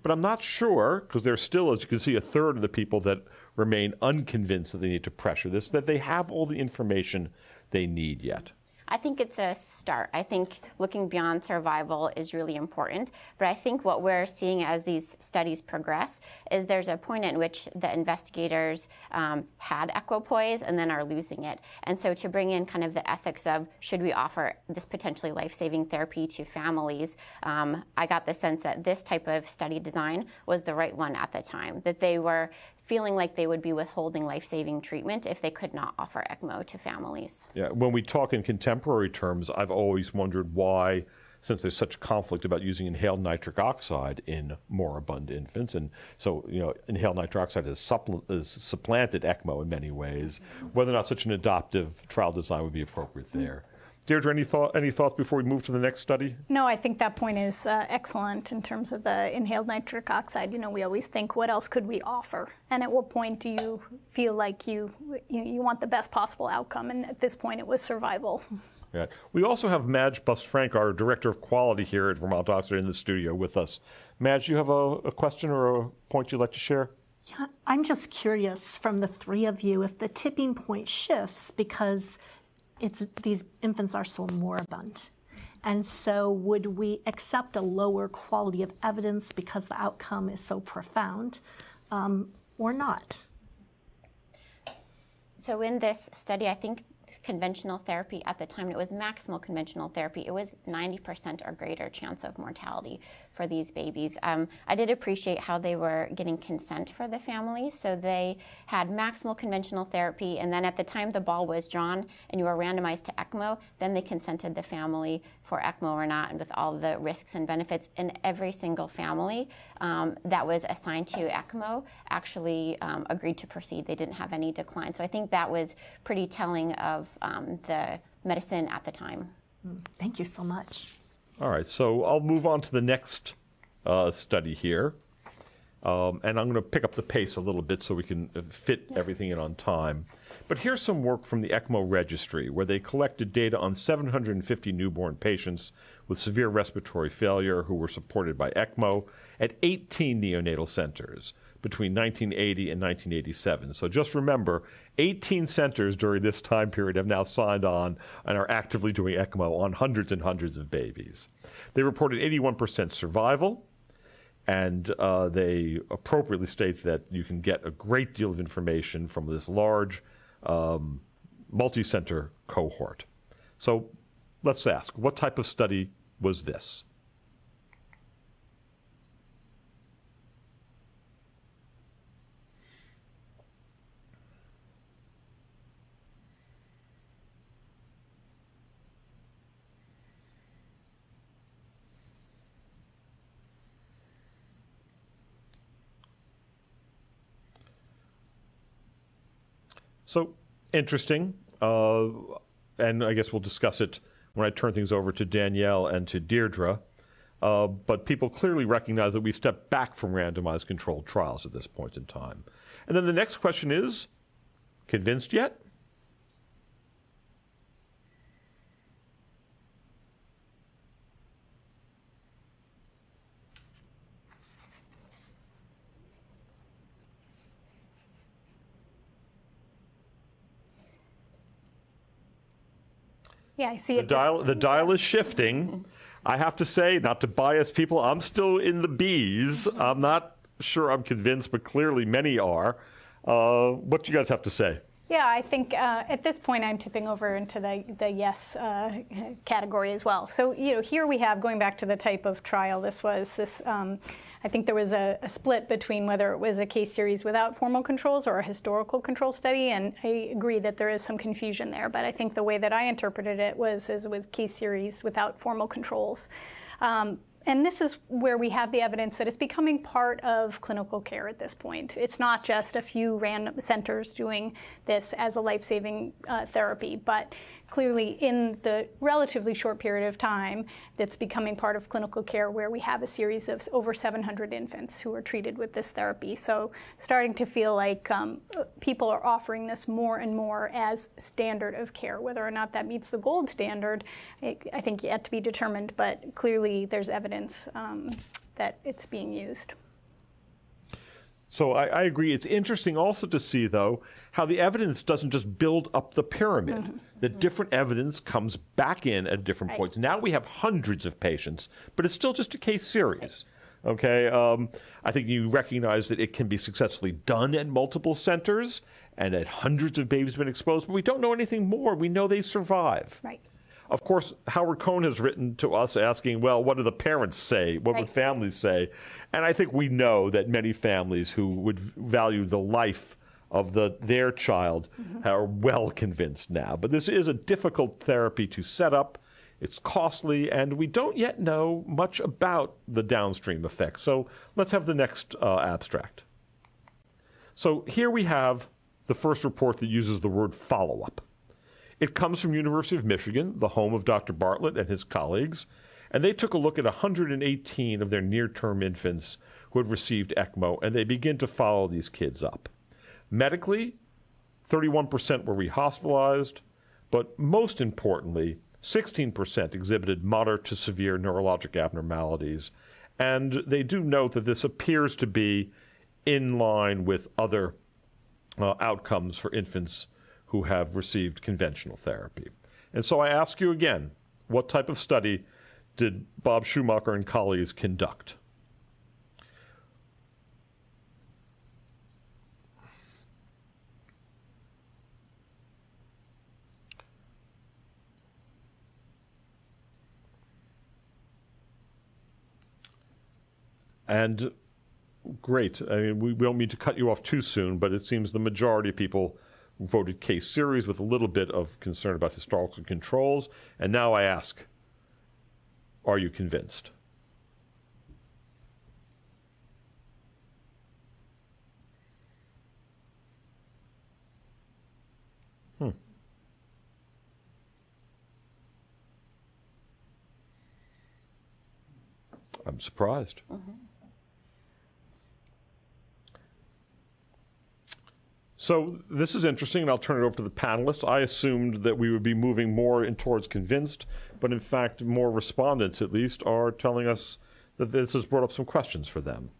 But I'm not sure, because there's still, as you can see, a third of the people that remain unconvinced that they need to pressure this, that they have all the information they need yet. I think it's a start. I think looking beyond survival is really important. But I think what we're seeing as these studies progress is there's a point at which the investigators had equipoise and then are losing it. And so to bring in kind of the ethics of should we offer this potentially life-saving therapy to families, I got the sense that this type of study design was the right one at the time, that they were feeling like they would be withholding life-saving treatment if they could not offer ECMO to families. Yeah, when we talk in contemporary terms, I've always wondered why, since there's such conflict about using inhaled nitric oxide in moribund infants, and so, you know, inhaled nitric oxide has supplanted ECMO in many ways, whether or not such an adaptive trial design would be appropriate there. Deirdre, any thoughts before we move to the next study? No, I think that point is excellent in terms of the inhaled nitric oxide. You know, we always think, what else could we offer? And at what point do you feel like you want the best possible outcome? And at this point, it was survival. Yeah. We also have Madge Busfrank, our Director of Quality here at Vermont Oxford, in the studio with us. Madge, you have a question or a point you'd like to share? Yeah, I'm just curious from the three of you if the tipping point shifts because these infants are so moribund. And so would we accept a lower quality of evidence because the outcome is so profound or not? So in this study, I think conventional therapy at the time, it was maximal conventional therapy, it was 90% or greater chance of mortality for these babies. I did appreciate how they were getting consent for the family. So they had maximal conventional therapy, and then at the time the ball was drawn and you were randomized to ECMO, then they consented the family for ECMO or not, and with all the risks and benefits. And every single family that was assigned to ECMO actually agreed to proceed. They didn't have any decline. So I think that was pretty telling of the medicine at the time. Thank you so much. All right, so I'll move on to the next study here. And I'm going to pick up the pace a little bit so we can fit everything in on time. But here's some work from the ECMO registry where they collected data on 750 newborn patients with severe respiratory failure who were supported by ECMO at 18 neonatal centers between 1980 and 1987. So just remember, 18 centers during this time period have now signed on and are actively doing ECMO on hundreds and hundreds of babies. They reported 81% survival, and they appropriately state that you can get a great deal of information from this large multi-center cohort. So let's ask, what type of study was this? So interesting, and I guess we'll discuss it when I turn things over to Danielle and to Deirdre. But people clearly recognize that we've stepped back from randomized controlled trials at this point in time. And then the next question is, convinced yet? Yeah, I see it. The dial is shifting. I have to say, not to bias people, I'm still in the B's. I'm not sure I'm convinced, but clearly many are. What do you guys have to say? Yeah, I think at this point I'm tipping over into the yes category as well. So here we have, going back to the type of trial this was, I think there was a split between whether it was a case series without formal controls or a historical control study, and I agree that there is some confusion there, but I think the way that I interpreted it was as with case series without formal controls. And this is where we have the evidence that it's becoming part of clinical care at this point. It's not just a few random centers doing this as a life-saving therapy, but clearly in the relatively short period of time that's becoming part of clinical care, where we have a series of over 700 infants who are treated with this therapy. So starting to feel like people are offering this more and more as standard of care. Whether or not that meets the gold standard, I think yet to be determined, but clearly there's evidence that it's being used. So I agree. It's interesting also to see, though, how the evidence doesn't just build up the pyramid. Mm-hmm. That different evidence comes back in at different points. Now we have hundreds of patients, but it's still just a case series. Okay, I think you recognize that it can be successfully done at multiple centers and that hundreds of babies have been exposed, but we don't know anything more. We know they survive. Right. Of course, Howard Cohn has written to us asking, well, what do the parents say? What would families say? And I think we know that many families who would value the life of their child are well convinced now. But this is a difficult therapy to set up. It's costly, and we don't yet know much about the downstream effects. So let's have the next abstract. So here we have the first report that uses the word follow-up. It comes from University of Michigan, the home of Dr. Bartlett and his colleagues, and they took a look at 118 of their near-term infants who had received ECMO, and they begin to follow these kids up. Medically, 31% were rehospitalized, but most importantly, 16% exhibited moderate to severe neurologic abnormalities. And they do note that this appears to be in line with other outcomes for infants who have received conventional therapy. And so I ask you again, what type of study did Bob Schumacher and colleagues conduct? And great. I mean, we don't mean to cut you off too soon, but it seems the majority of people voted case series with a little bit of concern about historical controls. And now I ask, are you convinced? I'm surprised. Mm-hmm. So this is interesting, and I'll turn it over to the panelists. I assumed that we would be moving more in towards convinced, but in fact, more respondents at least are telling us that this has brought up some questions for them.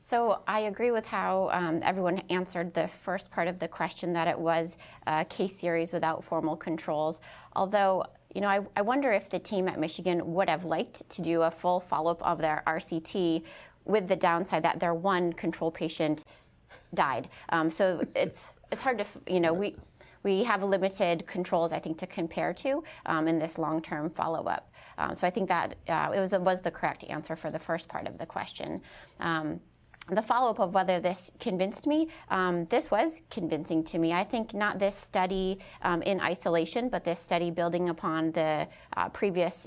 So I agree with how everyone answered the first part of the question, that it was a case series without formal controls. Although, you know, I wonder if the team at Michigan would have liked to do a full follow-up of their RCT, with the downside that their one control patient died. So it's hard to, you know, we have limited controls, I think, to compare to in this long-term follow-up. So I think that it was the correct answer for the first part of the question. The follow-up of whether this convinced me, this was convincing to me. I think not this study in isolation, but this study building upon the previous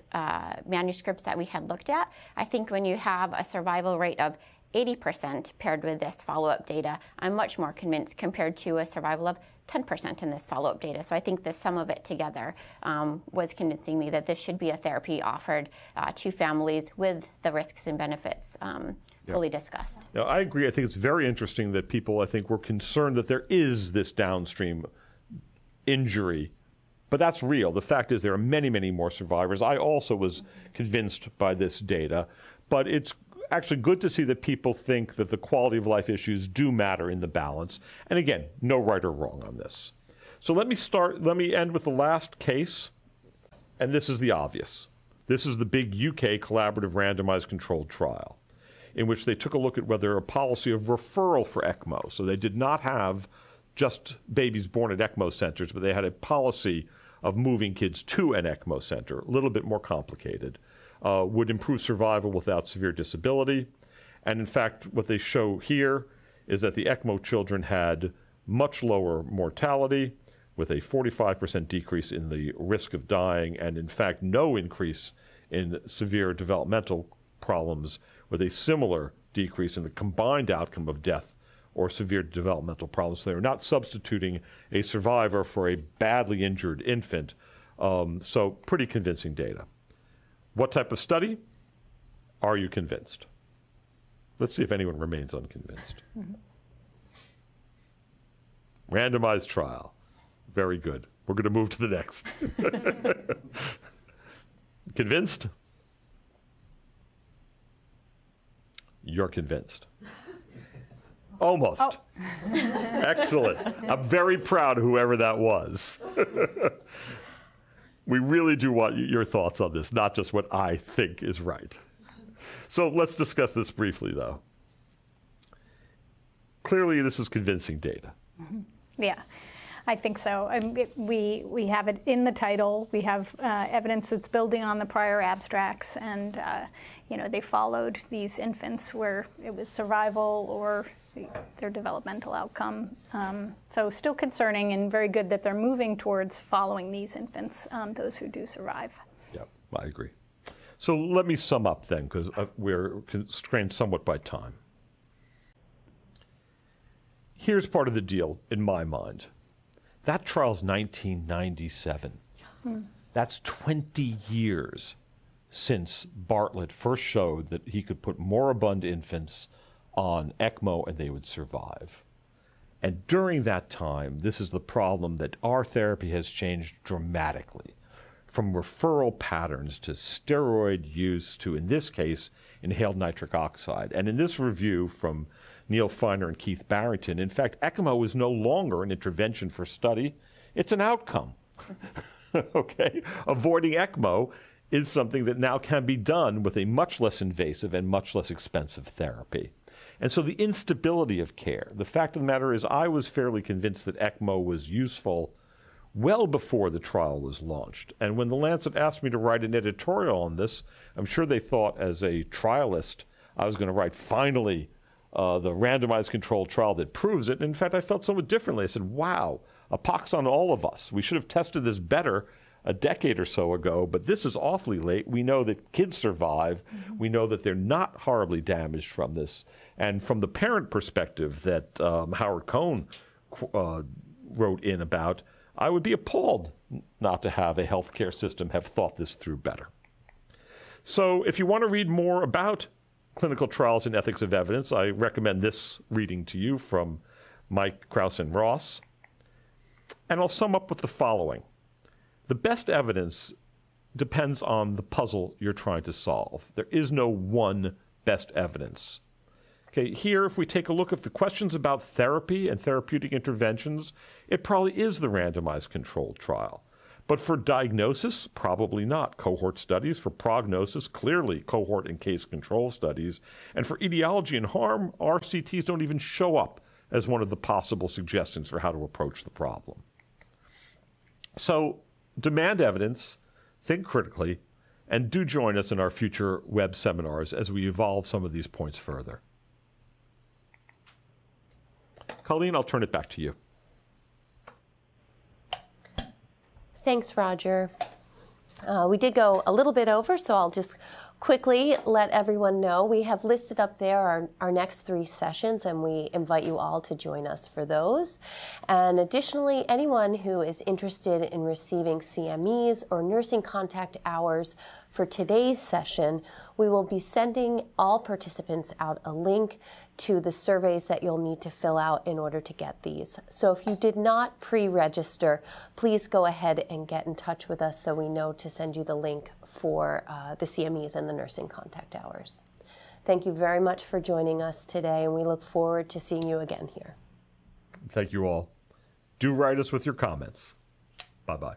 manuscripts that we had looked at. I think when you have a survival rate of 80% paired with this follow-up data, I'm much more convinced compared to a survival of 10% in this follow-up data. So I think the sum of it together was convincing me that this should be a therapy offered to families with the risks and benefits fully discussed. Now, I agree. I think it's very interesting that people, I think, were concerned that there is this downstream injury, but that's real. The fact is there are many, many more survivors. I also was convinced by this data, but it's actually good to see that people think that the quality of life issues do matter in the balance. And again, no right or wrong on this. So let me end with the last case, and this is the obvious. This is the big UK collaborative randomized controlled trial, in which they took a look at whether a policy of referral for ECMO, so they did not have just babies born at ECMO centers, but they had a policy of moving kids to an ECMO center, a little bit more complicated, would improve survival without severe disability. And in fact, what they show here is that the ECMO children had much lower mortality, with a 45% decrease in the risk of dying, and in fact, no increase in severe developmental problems, with a similar decrease in the combined outcome of death or severe developmental problems. So they were not substituting a survivor for a badly injured infant. So pretty convincing data. What type of study? Are you convinced? Let's see if anyone remains unconvinced. Mm-hmm. Randomized trial. Very good. We're going to move to the next. Convinced? You're convinced. Almost. Oh. Excellent. I'm very proud of whoever that was. We really do want your thoughts on this, not just what I think is right. So let's discuss this briefly, though. Clearly, this is convincing data. Mm-hmm. Yeah, I think so. We have it in the title. We have evidence that's building on the prior abstracts, and you know, they followed these infants where it was survival or their developmental outcome. So still concerning, and very good that they're moving towards following these infants, those who do survive. Yep, I agree. So let me sum up then, because we're constrained somewhat by time. Here's part of the deal in my mind. That trial's 1997. That's 20 years since Bartlett first showed that he could put moribund infants on ECMO and they would survive. And during that time, this is the problem, that our therapy has changed dramatically. from referral patterns to steroid use to, in this case, inhaled nitric oxide. And in this review from Neil Feiner and Keith Barrington, in fact, ECMO is no longer an intervention for study, it's an outcome. Okay? Avoiding ECMO is something that now can be done with a much less invasive and much less expensive therapy. And so the instability of care, the fact of the matter is I was fairly convinced that ECMO was useful well before the trial was launched. And when The Lancet asked me to write an editorial on this, I'm sure they thought as a trialist I was going to write, finally, the randomized controlled trial that proves it. And in fact, I felt somewhat differently. I said, wow, a pox on all of us. We should have tested this better a decade or so ago, but this is awfully late. We know that kids survive. Mm-hmm. We know that they're not horribly damaged from this. And from the parent perspective that Howard Cohn wrote in about, I would be appalled not to have a healthcare system have thought this through better. So if you want to read more about clinical trials and ethics of evidence, I recommend this reading to you from Mike Krause and Ross. And I'll sum up with the following. The best evidence depends on the puzzle you're trying to solve. There is no one best evidence. Okay, here, if we take a look at the questions about therapy and therapeutic interventions, it probably is the randomized controlled trial. But for diagnosis, probably not. Cohort studies. For prognosis, clearly cohort and case control studies. And for etiology and harm, RCTs don't even show up as one of the possible suggestions for how to approach the problem. So demand evidence, think critically, and do join us in our future web seminars as we evolve some of these points further. Colleen, I'll turn it back to you. Thanks, Roger. We did go a little bit over, so I'll just quickly let everyone know. We have listed up there our next 3 sessions, and we invite you all to join us for those. And additionally, anyone who is interested in receiving CMEs or nursing contact hours for today's session, we will be sending all participants out a link to the surveys that you'll need to fill out in order to get these. So if you did not pre-register, please go ahead and get in touch with us so we know to send you the link for the CMEs and the nursing contact hours. Thank you very much for joining us today, and we look forward to seeing you again here. Thank you all. Do write us with your comments. Bye-bye.